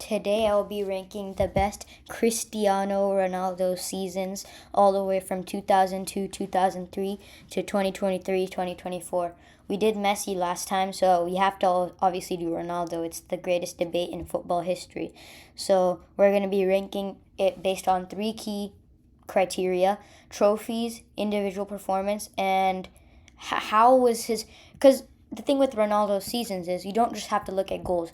today I'll be ranking the best Cristiano Ronaldo seasons all the way from 2002, 2003 to 2023, 2024. We did Messi last time, so we have to obviously do Ronaldo. It's the greatest debate in football history. So we're going to be ranking it based on three key criteria: trophies, individual performance, and how was his... Because the thing with Ronaldo's seasons is you don't just have to look at goals.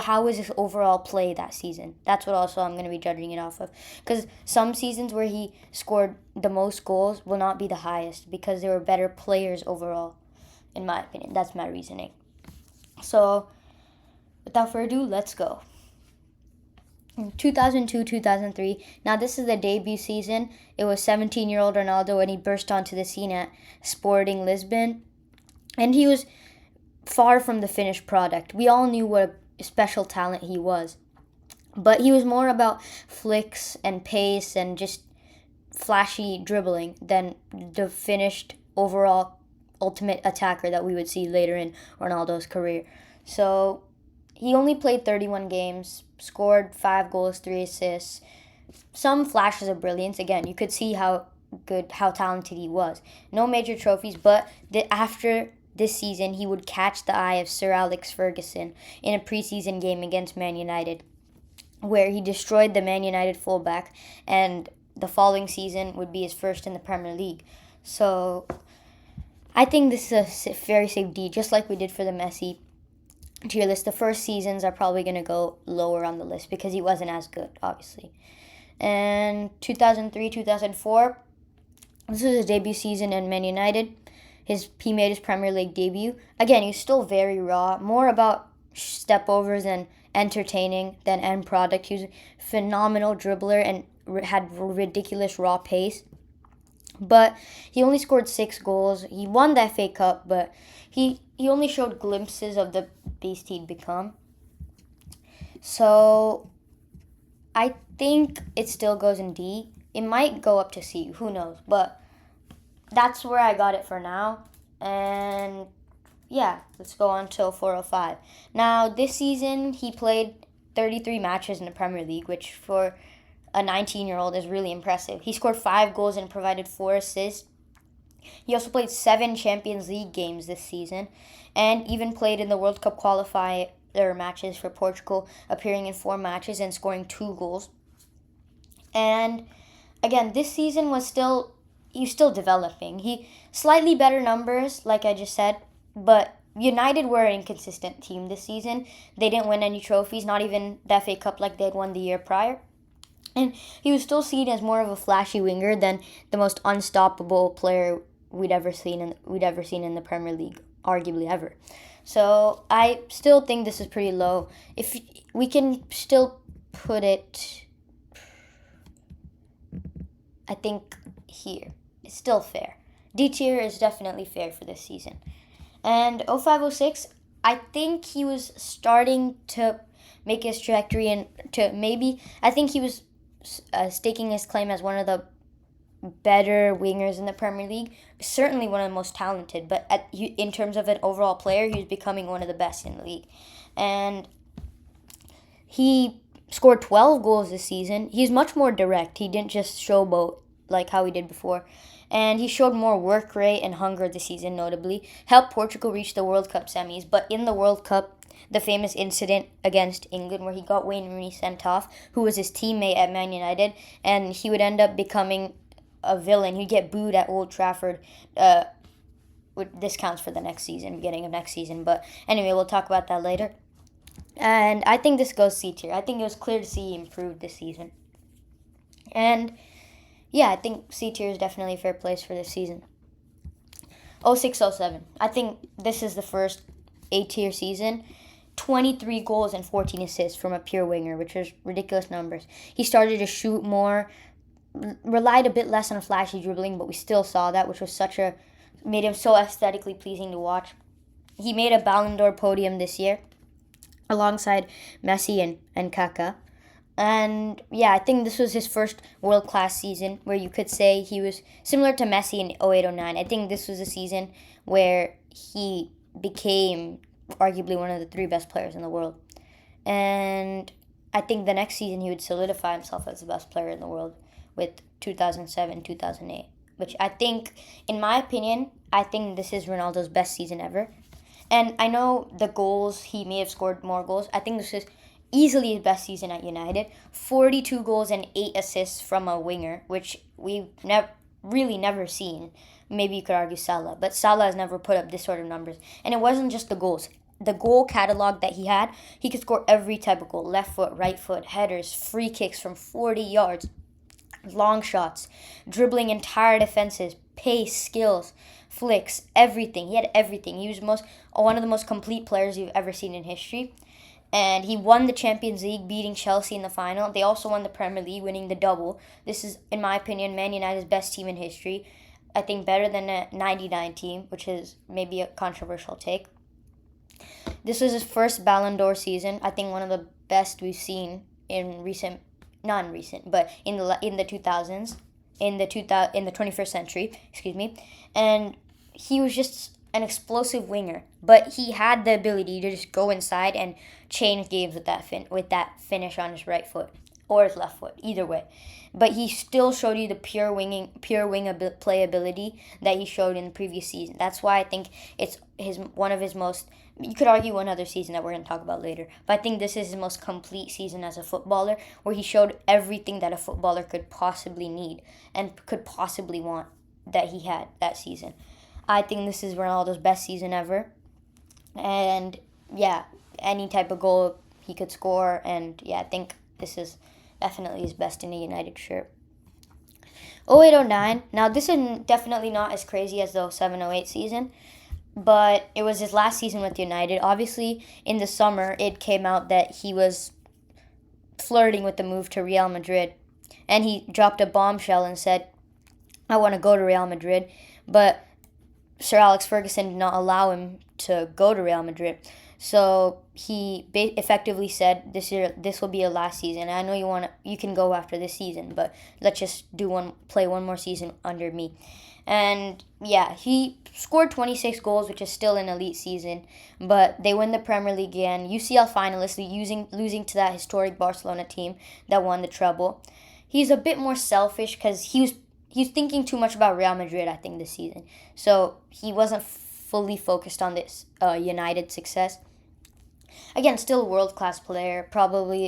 How was his overall play that season? That's what also I'm going to be judging it off of. Because some seasons where he scored the most goals will not be the highest because there were better players overall, in my opinion. That's my reasoning. So, without further ado, let's go. 2002-2003. Now, this is the debut season. It was 17-year-old Ronaldo when he burst onto the scene at Sporting Lisbon. And he was far from the finished product. We all knew what a special talent he was. But he was more about flicks and pace and just flashy dribbling than the finished overall ultimate attacker that we would see later in Ronaldo's career. So he only played 31 games, scored 5 goals, 3 assists, some flashes of brilliance. Again, you could see how talented he was. No major trophies, but after this season, he would catch the eye of Sir Alex Ferguson in a preseason game against Man United, where he destroyed the Man United fullback, and the following season would be his first in the Premier League. So I think this is a very safe D, just like we did for the Messi tier list. The first seasons are probably going to go lower on the list because he wasn't as good, obviously. And 2003, 2004, this was his debut season in Man United. He made his Premier League debut. Again, he's still very raw, more about stepovers and entertaining than end product. He was a phenomenal dribbler and had ridiculous raw pace. But he only scored 6 goals. He won the FA Cup, but he only showed glimpses of the beast he'd become. So I think it still goes in D. It might go up to C, who knows, but that's where I got it for now. And yeah, let's go on to 405. Now, this season, he played 33 matches in the Premier League, which for a 19-year-old is really impressive. He scored 5 goals and provided 4 assists. He also played 7 Champions League games this season and even played in the World Cup qualifier matches for Portugal, appearing in 4 matches and scoring 2 goals. And again, this season he's still developing. He slightly better numbers, like I just said, but United were an inconsistent team this season. They didn't win any trophies, not even the FA Cup like they'd won the year prior. And he was still seen as more of a flashy winger than the most unstoppable player we'd ever seen in the Premier League, arguably ever. So I still think this is pretty low. If we can still put it, I think here. It's still fair. D tier is definitely fair for this season. And 0506, I think he was starting to make his trajectory I think he was staking his claim as one of the better wingers in the Premier League. Certainly one of the most talented, but in terms of an overall player, he was becoming one of the best in the league. And he scored 12 goals this season. He's much more direct. He didn't just showboat like how he did before. And he showed more work rate and hunger this season, notably. Helped Portugal reach the World Cup semis. But in the World Cup, the famous incident against England where he got Wayne Rooney sent off, who was his teammate at Man United, and he would end up becoming a villain. He'd get booed at Old Trafford. This counts for the next season, beginning of next season. But anyway, we'll talk about that later. And I think this goes C tier. I think it was clear to see he improved this season. And yeah, I think C tier is definitely a fair place for this season. 06-07. I think this is the first A tier season. 23 goals and 14 assists from a pure winger, which is ridiculous numbers. He started to shoot more, relied a bit less on flashy dribbling, but we still saw that, which was made him so aesthetically pleasing to watch. He made a Ballon d'Or podium this year alongside Messi and Kaká. And yeah, I think this was his first world-class season where you could say he was similar to Messi in 08-09. I think this was a season where he became arguably one of the 3 best players in the world. And I think the next season he would solidify himself as the best player in the world with 2007, 2008. Which I think, in my opinion, I think this is Ronaldo's best season ever. And I know the goals, he may have scored more goals. I think this is easily his best season at United. 42 goals and 8 assists from a winger, which we've really never seen. Maybe you could argue Salah, but Salah has never put up this sort of numbers. And it wasn't just the goals. The goal catalog that he had, he could score every type of goal. Left foot, right foot, headers, free kicks from 40 yards, long shots, dribbling entire defenses, pace, skills, flicks, everything. He had everything. He was one of the most complete players you've ever seen in history. And he won the Champions League, beating Chelsea in the final. They also won the Premier League, winning the double. This is, in my opinion, Man United's best team in history. I think better than a 99 team, which is maybe a controversial take. This was his first Ballon d'Or season. I think one of the best we've seen in recent, not in recent, but in the 2000s, in the 21st century, excuse me. And he was just an explosive winger, but he had the ability to just go inside and change games with that finish on his right foot or his left foot, either way. But he still showed you the pure wing play ability that he showed in the previous season. That's why I think it's one of his most. You could argue one other season that we're going to talk about later, but I think this is his most complete season as a footballer, where he showed everything that a footballer could possibly need and could possibly want that he had that season. I think this is Ronaldo's best season ever, and yeah, any type of goal he could score, and yeah, I think this is definitely his best in a United shirt. 08-09, now this is definitely not as crazy as the 07-08 season, but it was his last season with United. Obviously, in the summer, it came out that he was flirting with the move to Real Madrid, and he dropped a bombshell and said, I want to go to Real Madrid, but Sir Alex Ferguson did not allow him to go to Real Madrid. So he effectively said, this will be your last season. I know you can go after this season, but let's just play one more season under me. And yeah, he scored 26 goals, which is still an elite season, but they win the Premier League again. UCL finalists, losing to that historic Barcelona team that won the treble. He's a bit more selfish because he's thinking too much about Real Madrid, I think, this season. So he wasn't fully focused on this United success. Again, still a world-class player, probably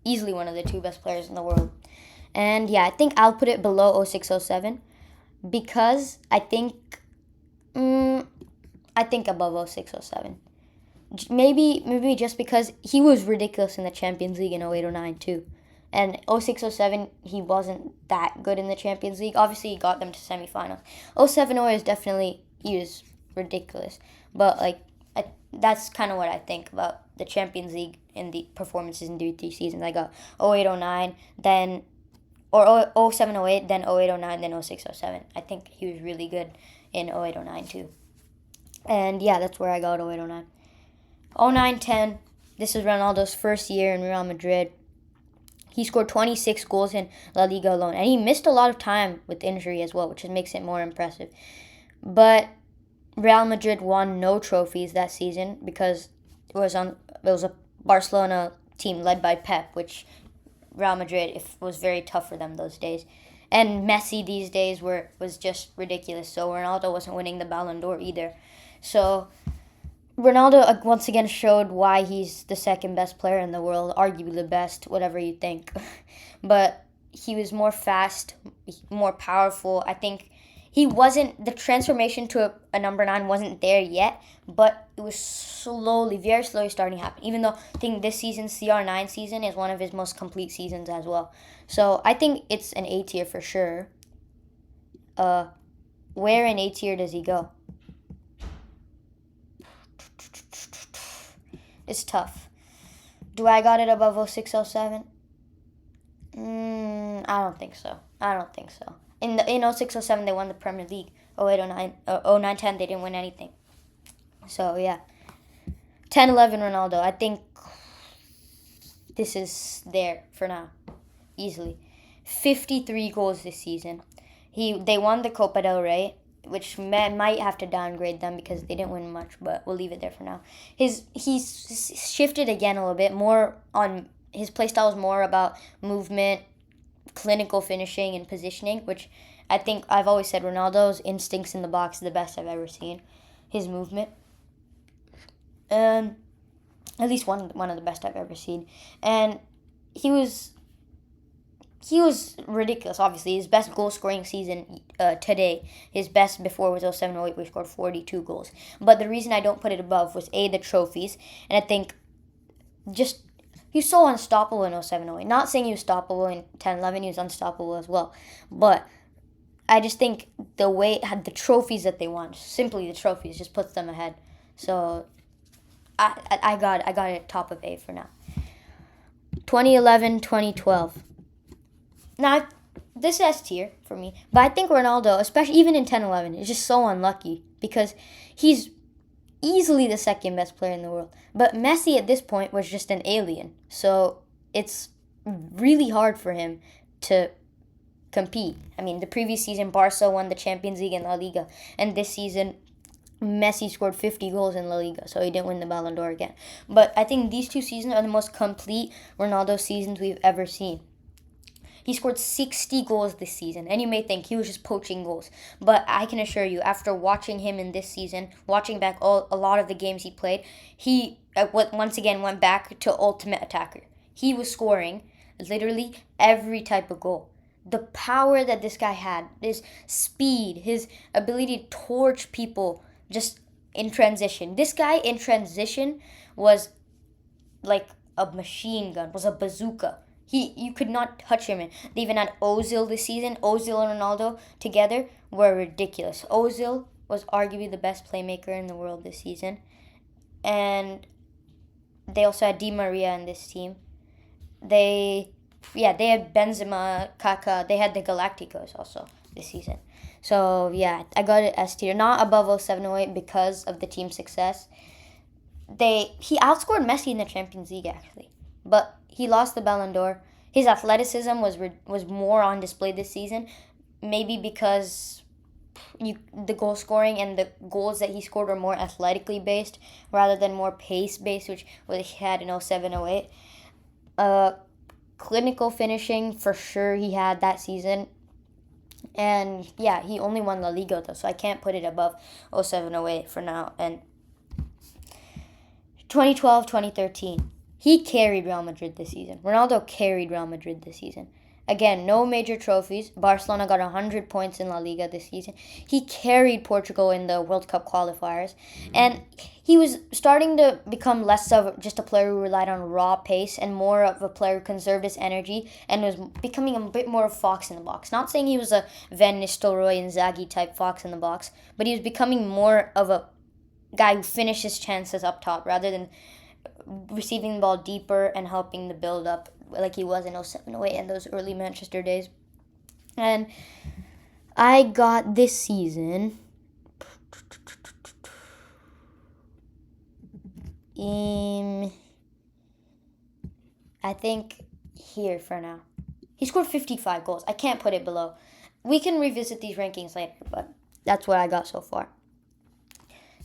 easily one of the two best players in the world. And yeah, I think I'll put it below 06-07 because I think above 06-07. Maybe just because he was ridiculous in the Champions League in 08-09 too. And 06-07, he wasn't that good in the Champions League. Obviously, he got them to semifinals. 07-08 is definitely, he was ridiculous. But that's kind of what I think about the Champions League and the performances in the three seasons. I got 08-09, then, or 07-08, then 08-09, then 06-07. I think he was really good in 08-09 too. And yeah, that's where I got 08-09. 09-10, this is Ronaldo's first year in Real Madrid. He scored 26 goals in La Liga alone. And he missed a lot of time with injury as well, which makes it more impressive. But Real Madrid won no trophies that season because it was a Barcelona team led by Pep, which Real Madrid was very tough for them those days. And Messi these days was just ridiculous. So Ronaldo wasn't winning the Ballon d'Or either. So Ronaldo once again showed why he's the second best player in the world, arguably the best, whatever you think. But he was more fast, more powerful. I think the transformation to a number 9 wasn't there yet, but it was very slowly starting to happen. Even though I think this season, CR9 season, is one of his most complete seasons as well. So I think it's an A tier for sure. Where in A tier does he go? It's tough. Do I got it above 06-07? I don't think so. In 06-07, they won the Premier League. 08-09, 09-10, they didn't win anything. So, yeah. 10-11, Ronaldo. I think this is there for now. Easily. 53 goals this season. They won the Copa del Rey, which might have to downgrade them because they didn't win much, but we'll leave it there for now. He's shifted again a little bit more on his play style is more about movement, clinical finishing, and positioning, which I think I've always said Ronaldo's instincts in the box are the best I've ever seen. His movement, at least one of the best I've ever seen, and he was ridiculous. Obviously, his best goal scoring season today. His best before was 07-08, where he scored 42 goals. But the reason I don't put it above was the trophies, and I think just he was so unstoppable in 07-08. Not saying he was stoppable in 10-11, he was unstoppable as well. But I just think the way the trophies that they won, simply the trophies, just puts them ahead. So I got it top of A for now. 2011, 2012. Now, this is S tier for me, but I think Ronaldo, especially even in 10-11, is just so unlucky because he's easily the second best player in the world. But Messi at this point was just an alien, so it's really hard for him to compete. I mean, the previous season, Barca won the Champions League and La Liga, and this season, Messi scored 50 goals in La Liga, so he didn't win the Ballon d'Or again. But I think these two seasons are the most complete Ronaldo seasons we've ever seen. He scored 60 goals this season, and you may think he was just poaching goals. But I can assure you, after watching him in this season, watching back a lot of the games he played, he once again went back to ultimate attacker. He was scoring literally every type of goal. The power that this guy had, his speed, his ability to torch people just in transition. This guy in transition was like a machine gun, was a bazooka. You could not touch him. They even had Ozil this season. Ozil and Ronaldo together were ridiculous. Ozil was arguably the best playmaker in the world this season. And they also had Di Maria in this team. They had Benzema, Kaká. They had the Galacticos also this season. So, yeah, I got it S tier. Not above 07-08 because of the team success. He outscored Messi in the Champions League, actually. But he lost the Ballon d'Or. His athleticism was more on display this season, maybe because the goal scoring and the goals that he scored were more athletically based rather than more pace based, which he had in 07-08. Clinical finishing, for sure he had that season. And yeah, he only won La Liga though, so I can't put it above 07-08 for now. And 2012-2013. He carried Real Madrid this season. Ronaldo carried Real Madrid this season. Again, no major trophies. Barcelona got 100 points in La Liga this season. He carried Portugal in the World Cup qualifiers. And he was starting to become less of just a player who relied on raw pace and more of a player who conserved his energy and was becoming a bit more of fox in the box. Not saying he was a Van Nistelrooy and Inzaghi type fox in the box, but he was becoming more of a guy who finished his chances up top rather than receiving the ball deeper and helping the build up like he was in 07-08 and those early Manchester days. And I got this season I think here for now. He scored 55 goals. I can't put it below. We can revisit these rankings later, but that's what I got so far.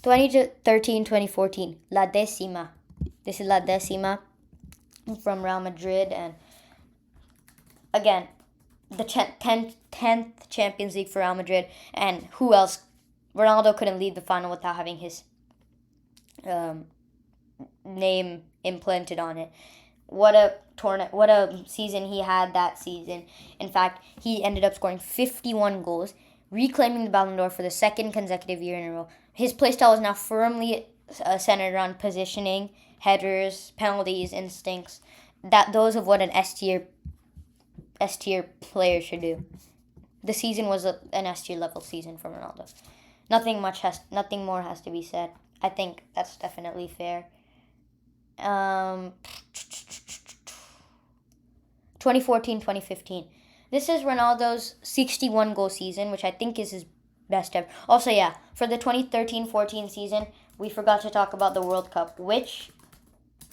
2013-2014, La Décima. This is La Décima from Real Madrid. And again, the 10th Champions League for Real Madrid. And who else? Ronaldo couldn't lead the final without having his name implanted on it. What a season he had that season. In fact, he ended up scoring 51 goals, reclaiming the Ballon d'Or for the second consecutive year in a row. His playstyle is now firmly centered around positioning, headers, penalties, instincts. Those of what an S tier player should do. The season was an S tier level season for Ronaldo. Nothing more has to be said. I think that's definitely fair. 2014-2015. This is Ronaldo's 61 goal season, which I think is his best ever. Also, yeah, for the 2013-14 season, we forgot to talk about the World Cup, which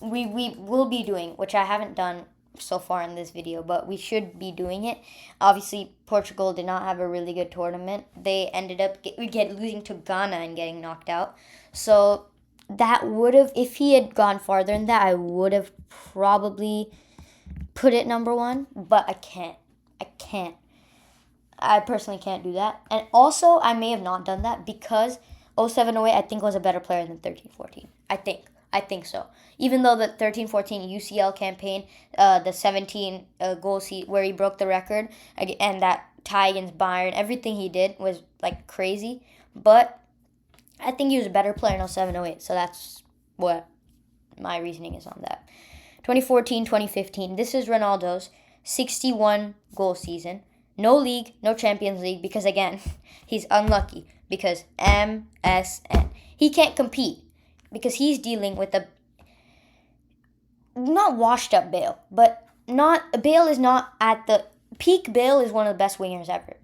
we will be doing, which I haven't done so far in this video, but we should be doing it. Obviously, Portugal did not have a really good tournament. They ended up losing to Ghana and getting knocked out. So that would have, if he had gone farther than that, I would have probably put it number one, but I can't. I can't. I personally can't do that. And also, I may have not done that because 07-08 I think was a better player than 13-14. I think. I think so. Even though the 13-14 UCL campaign, the 17 goals where he broke the record, and that tie against Bayern, everything he did was like crazy. But I think he was a better player in 07-08. So that's what my reasoning is on that. 2014-2015. This is Ronaldo's 61 goal season. No league, no Champions League, because again, he's unlucky because MSN. He can't compete because he's dealing with a not washed up Bale, but Bale is not at the peak. Bale is one of the best wingers ever.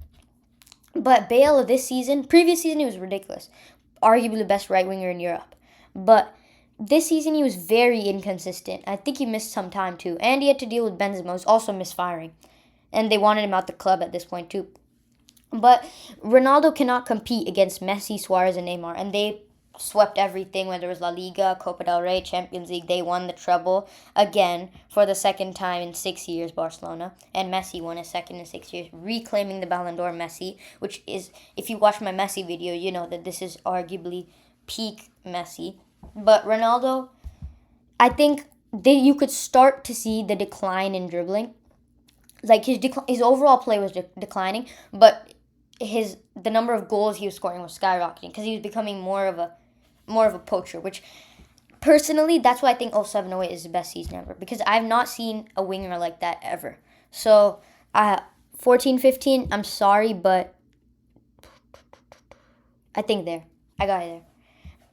But Bale this season, previous season he was ridiculous. Arguably the best right winger in Europe. But this season he was very inconsistent. I think he missed some time too. And he had to deal with Benzema, who's also misfiring. And they wanted him out the club at this point too. But Ronaldo cannot compete against Messi, Suarez, and Neymar. And they swept everything, whether it was La Liga, Copa del Rey, Champions League. They won the treble again for the second time in 6 years, Barcelona. And Messi won a second in 6 years, reclaiming the Ballon d'Or. Messi, which is, if you watch my Messi video, you know that this is arguably peak Messi. But Ronaldo, I think you could start to see the decline in dribbling. Like his overall play was declining, but the number of goals he was scoring was skyrocketing because he was becoming more of a poacher. Which personally, that's why I think 07-08 is the best season ever, because I've not seen a winger like that ever. So 14-15, I'm sorry, but I think I got it there.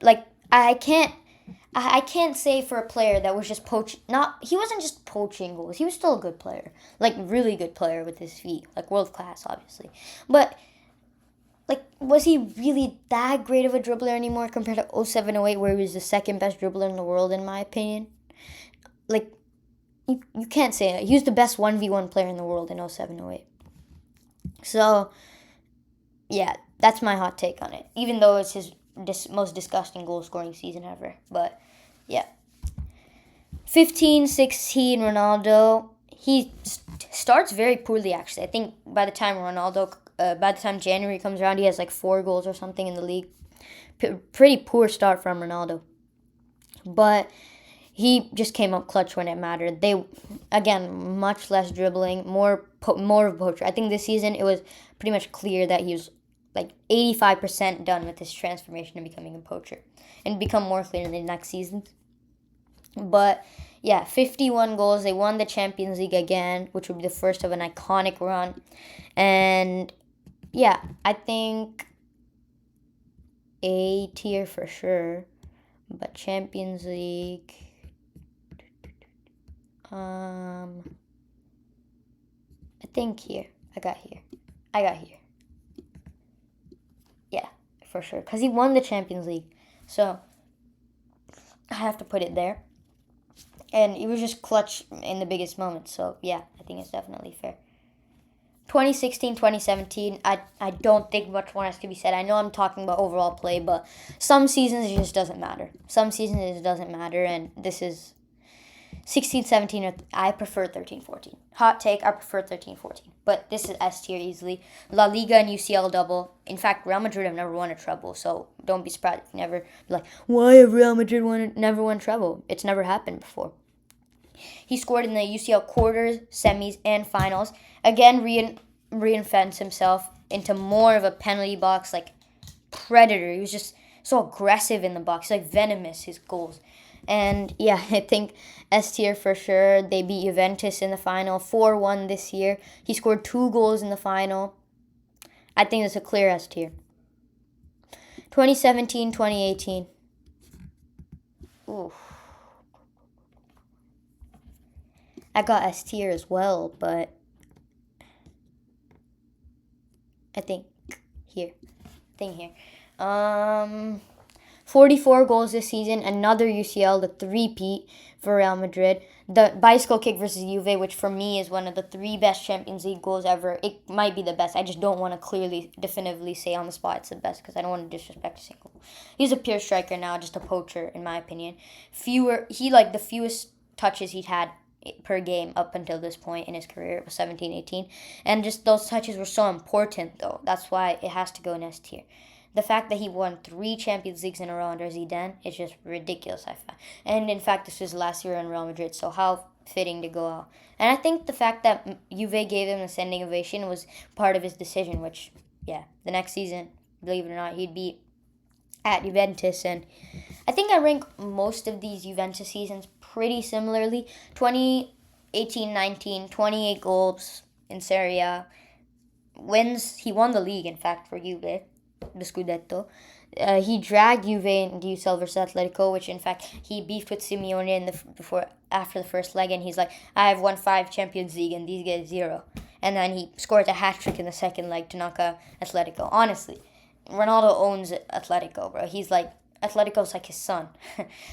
Like I can't say for a player that was just he wasn't just poaching goals. He was still a good player. Like, really good player with his feet. Like, world class, obviously. But, like, was he really that great of a dribbler anymore compared to 07-08, where he was the second best dribbler in the world, in my opinion? Like, you can't say that. He was the best 1v1 player in the world in 07-08. So, yeah, that's my hot take on it. Even though it's his most disgusting goal-scoring season ever. But, yeah. 15-16, Ronaldo. He starts very poorly, actually. I think by the time January comes around, he has like 4 goals or something in the league. Pretty poor start from Ronaldo. But he just came up clutch when it mattered. They, again, much less dribbling, more of a poacher. I think this season it was pretty much clear that he was like 85% done with his transformation and becoming a poacher, and become more clear in the next seasons. But yeah, 51 goals. They won the Champions League again, which would be the first of an iconic run. And yeah, I think A tier for sure. But Champions League, I think here. I got here. Yeah, for sure. Because he won the Champions League. So, I have to put it there. And he was just clutch in the biggest moments. So, yeah, I think it's definitely fair. 2016, 2017, I don't think much more has to be said. I know I'm talking about overall play, but some seasons it just doesn't matter. And this is 16, 17, I prefer 13, 14. Hot take, I prefer 13, 14. But this is S tier easily. La Liga and UCL double. In fact, Real Madrid have never won a treble, so don't be surprised if you never be like, why have Real Madrid never won a treble? It's never happened before. He scored in the UCL quarters, semis, and finals. Again, reinvents himself into more of a penalty box, like, predator. He was just so aggressive in the box. He's like venomous, his goals. And yeah, I think S tier for sure. They beat Juventus in the final 4-1 this year. He scored 2 goals in the final. I think it's a clear S tier. 2017, 2018. Oof. I got S tier as well, but I think here. 44 goals this season, another UCL, the three-peat for Real Madrid. The bicycle kick versus Juve, which for me is one of the 3 best Champions League goals ever. It might be the best. I just don't want to definitively say on the spot it's the best because I don't want to disrespect a single. He's a pure striker now, just a poacher in my opinion. The fewest touches he'd had per game up until this point in his career. It was 17, 18. And just those touches were so important, though. That's why it has to go in S tier. The fact that he won 3 Champions Leagues in a row under Zidane is just ridiculous, I find. And in fact, this was last year in Real Madrid, so how fitting to go out. And I think the fact that Juve gave him a standing ovation was part of his decision, which, yeah, the next season, believe it or not, he'd be at Juventus. And I think I rank most of these Juventus seasons pretty similarly. 2018-19, 28 goals in Serie A. He won the league, in fact, for Juve, the Scudetto. He dragged Juve into UCL versus Atletico, which in fact he beefed with Simeone after the first leg, and he's like, I have won 5 Champions League and these get 0. And then he scored a hat trick in the second leg to knock out Atletico. Honestly, Ronaldo owns Atletico, bro. He's like, Atletico's like his son.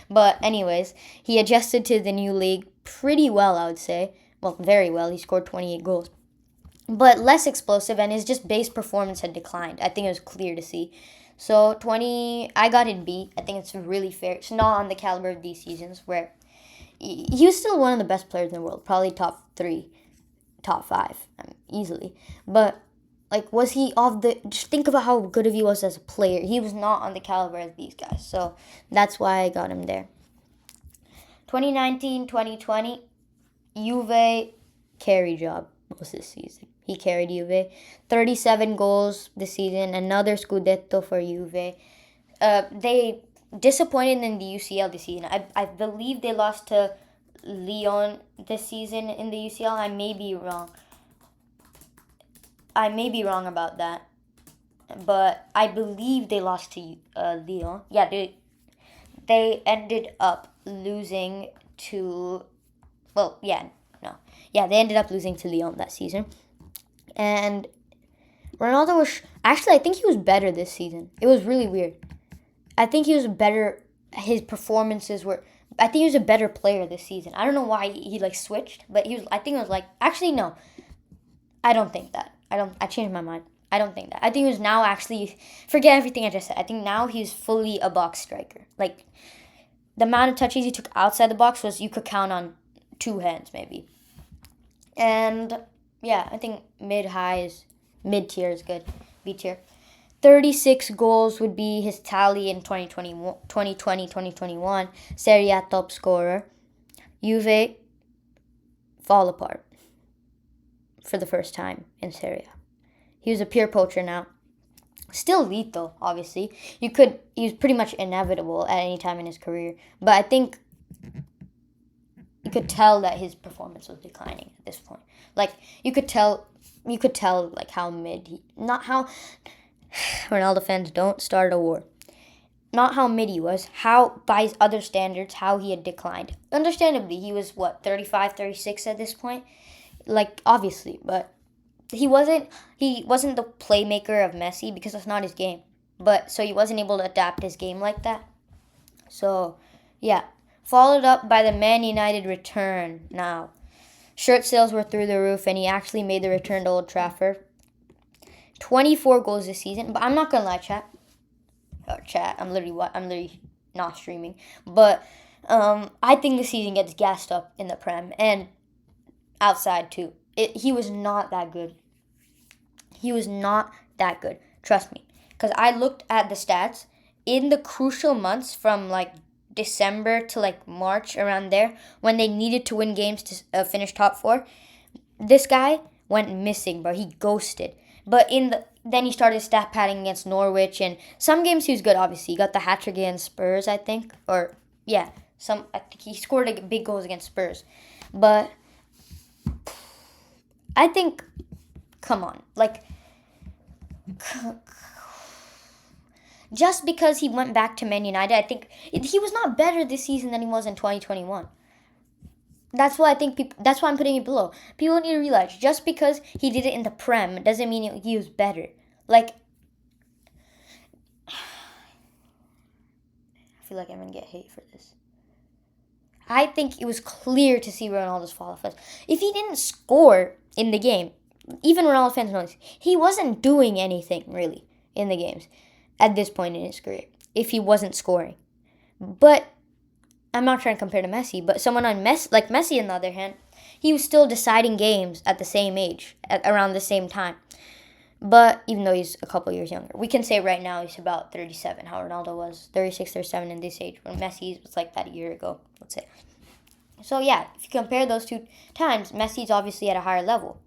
But anyways, he adjusted to the new league pretty well, I would say. Well, very well. He scored 28 goals. But less explosive, and his just base performance had declined. I think it was clear to see. So I got in B. I think it's really fair. It's not on the caliber of these seasons where he was still one of the best players in the world. Probably top 3, top 5, easily. But like, was he just think about how good he was as a player. He was not on the caliber of these guys. So that's why I got him there. 2019-2020, Juve carry job was this season. He carried Juve. 37 goals this season. Another Scudetto for Juve. They disappointed in the UCL this season. I believe they lost to Lyon this season in the UCL. I may be wrong. About that. But I believe they lost to Lyon. Yeah, they ended up losing to... Well, yeah, no. Yeah, they ended up losing to Lyon that season. And Ronaldo was... Actually, I think he was better this season. It was really weird. I think he was better... His performances were... I think he was a better player this season. I don't know why he switched, but he was... I think it was Actually, no. I don't think that. I changed my mind. I don't think that. I think he was now actually... Forget everything I just said. I think now he's fully a box striker. The amount of touches he took outside the box was... You could count on 2 hands, maybe. And... Yeah, I think mid-tier is good. B-tier. 36 goals would be his tally in 2020-2021. Serie A top scorer. Juve fall apart for the first time in Serie A. He was a pure poacher now. Still elite, though, obviously. He was pretty much inevitable at any time in his career. But I think you could tell that his performance was declining at this point. You could tell how mid not how Ronaldo fans don't start a war. Not how mid he was, how by his other standards, how he had declined. Understandably, he was 35, 36 at this point. Obviously, but he wasn't the playmaker of Messi because that's not his game. But so he wasn't able to adapt his game like that. So, yeah. Followed up by the Man United return now. Shirt sales were through the roof, and he actually made the return to Old Trafford. 24 goals this season, but I'm not gonna lie, chat. I'm literally not streaming, but I think the season gets gassed up in the Prem and outside too. He was not that good. Trust me, because I looked at the stats in the crucial months from December to March, around there, when they needed to win games to finish top 4. This guy went missing, bro. He ghosted. But then he started stat padding against Norwich, and some games he was good. Obviously, he got the hat trick against Spurs, I think, I think he scored big goals against Spurs. But I think, come on, just because he went back to Man United, I think he was not better this season than he was in 2021. That's why that's why I'm putting it below. People need to realize, just because he did it in the Prem doesn't mean he was better. I feel like I'm gonna get hate for this. I think it was clear to see Ronaldo's fall off. If he didn't score in the game, even Ronaldo fans know this, he wasn't doing anything really in the games at this point in his career if he wasn't scoring. But I'm not trying to compare to Messi, but someone on like Messi on the other hand, he was still deciding games at the same age, around the same time. But even though he's a couple years younger, we can say right now he's about 37, how Ronaldo was 36, 37 in this age, when Messi was like that a year ago, let's say. So yeah, if you compare those two times, Messi's obviously at a higher level.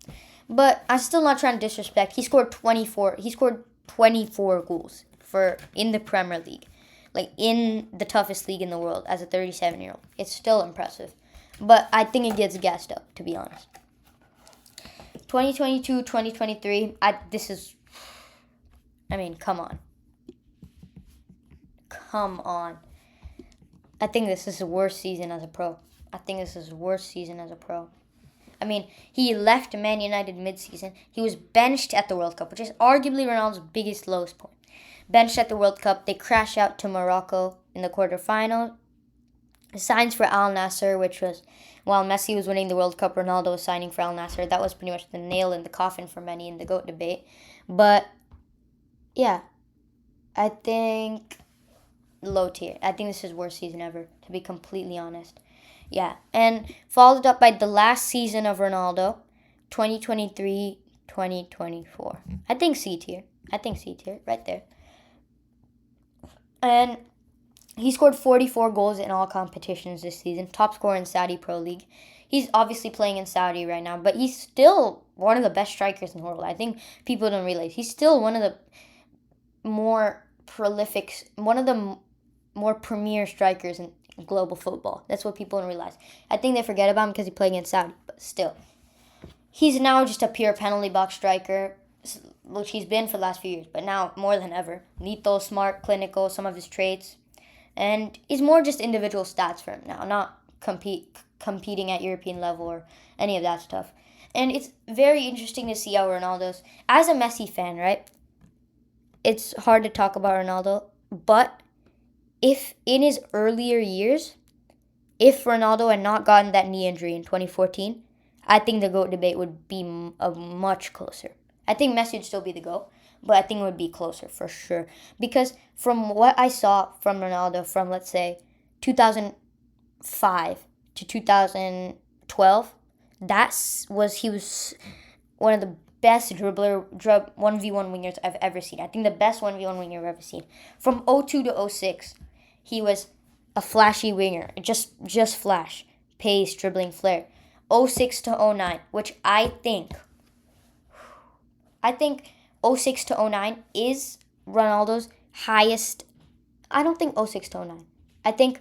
But I'm still not trying to disrespect. He scored 24. He scored 24 goals for in the Premier League, like in the toughest league in the world as a 37-year-old. It's still impressive, but I think it gets gassed up, to be honest. 2022, 2023. Come on. Come on. I think this is the worst season as a pro. He left Man United mid-season. He was benched at the World Cup, which is arguably Ronaldo's biggest lowest point. Benched at the World Cup. They crash out to Morocco in the quarterfinal. Signs for Al Nassr, which was, while Messi was winning the World Cup, Ronaldo was signing for Al Nassr. That was pretty much the nail in the coffin for many in the GOAT debate. But, yeah, I think low tier. I think this is worst season ever, to be completely honest. Yeah, and followed up by the last season of Ronaldo, 2023, 2024. I think C tier, right there. And he scored 44 goals in all competitions this season, top scorer in Saudi Pro League. He's obviously playing in Saudi right now, but he's still one of the best strikers in the world. I think people don't realize he's still one of the more prolific, one of the more premier strikers in global football. That's what people don't realize. I think they forget about him because he played against Saudi, but still. He's now just a pure penalty box striker, which he's been for the last few years, but now more than ever. Lethal, smart, clinical, some of his traits. And it's more just individual stats for him now, not competing at European level or any of that stuff. And it's very interesting to see how Ronaldo's, as a Messi fan, right? It's hard to talk about Ronaldo, but if in his earlier years, if Ronaldo had not gotten that knee injury in 2014, I think the GOAT debate would be much closer. I think Messi would still be the GOAT, but I think it would be closer for sure. Because from what I saw from Ronaldo from, let's say, 2005 to 2012, he was one of the best 1v1 wingers I've ever seen. I think the best 1v1 winger I've ever seen. From 02 to 06, he was a flashy winger. Just flash. Pace, dribbling, flair. 06 to 09, which I think 06 to 09 is Ronaldo's highest. I don't think 06 to 09. I think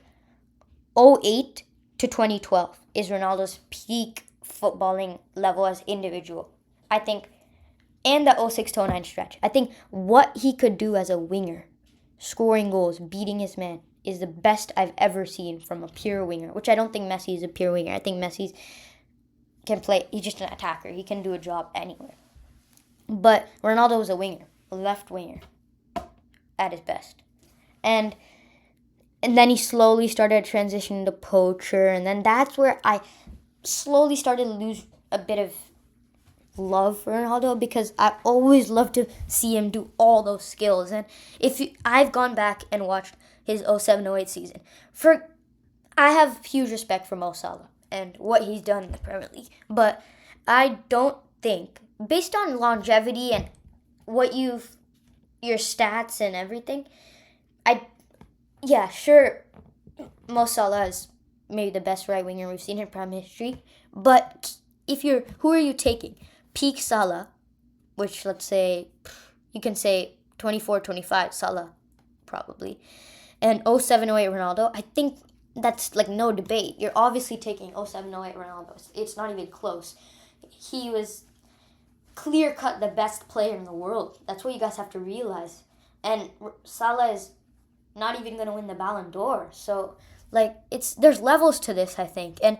08 to 2012 is Ronaldo's peak footballing level as individual. I think, and the 06 to 09 stretch. I think what he could do as a winger, scoring goals, beating his man, is the best I've ever seen from a pure winger, which I don't think Messi is a pure winger. I think Messi can play, he's just an attacker. He can do a job anywhere. But Ronaldo was a winger, a left winger at his best. And then he slowly started transitioning to poacher, and then that's where I slowly started to lose a bit of love for Ronaldo, because I always loved to see him do all those skills. And I've gone back and watched his 07-08 season. I have huge respect for Mo Salah and what he's done in the Premier League, but I don't think, based on longevity and what your stats and everything, sure, Mo Salah is maybe the best right winger we've seen in Prime history, but who are you taking? Peak Salah, which let's say, you can say 24-25 Salah, probably, and 07-08 Ronaldo, I think that's like no debate. You're obviously taking 07-08 Ronaldo. It's not even close. He was clear-cut the best player in the world. That's what you guys have to realize. And Salah is not even going to win the Ballon d'Or. So, there's levels to this, I think. And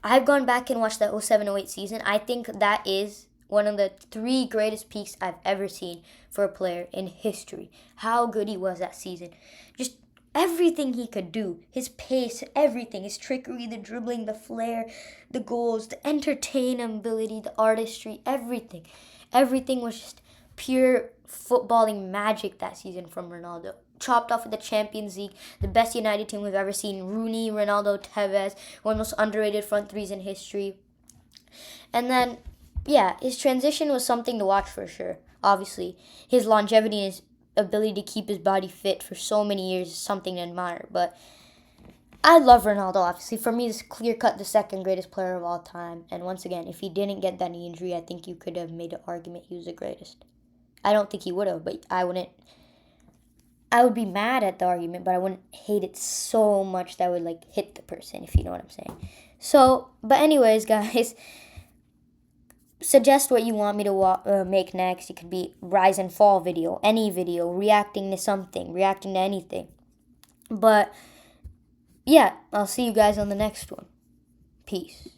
I've gone back and watched that 07-08 season. I think that is one of the 3 greatest peaks I've ever seen for a player in history. How good he was that season. Just everything he could do. His pace, everything. His trickery, the dribbling, the flair, the goals, the entertainability, the artistry, everything. Everything was just pure footballing magic that season from Ronaldo. chopped off with the Champions League, the best United team we've ever seen. Rooney, Ronaldo, Tevez, one of the most underrated front threes in history. And then, yeah, his transition was something to watch for sure. Obviously, his longevity and his ability to keep his body fit for so many years is something to admire. But I love Ronaldo, obviously. For me, he's clear-cut the second greatest player of all time. And once again, if he didn't get that knee injury, I think you could have made an argument he was the greatest. I don't think he would have, but I would be mad at the argument, but I wouldn't hate it so much that I would like hit the person, if you know what I'm saying. So, but anyways, guys, suggest what you want me to make next. It could be rise and fall video, any video, reacting to something, reacting to anything. But yeah, I'll see you guys on the next one. Peace.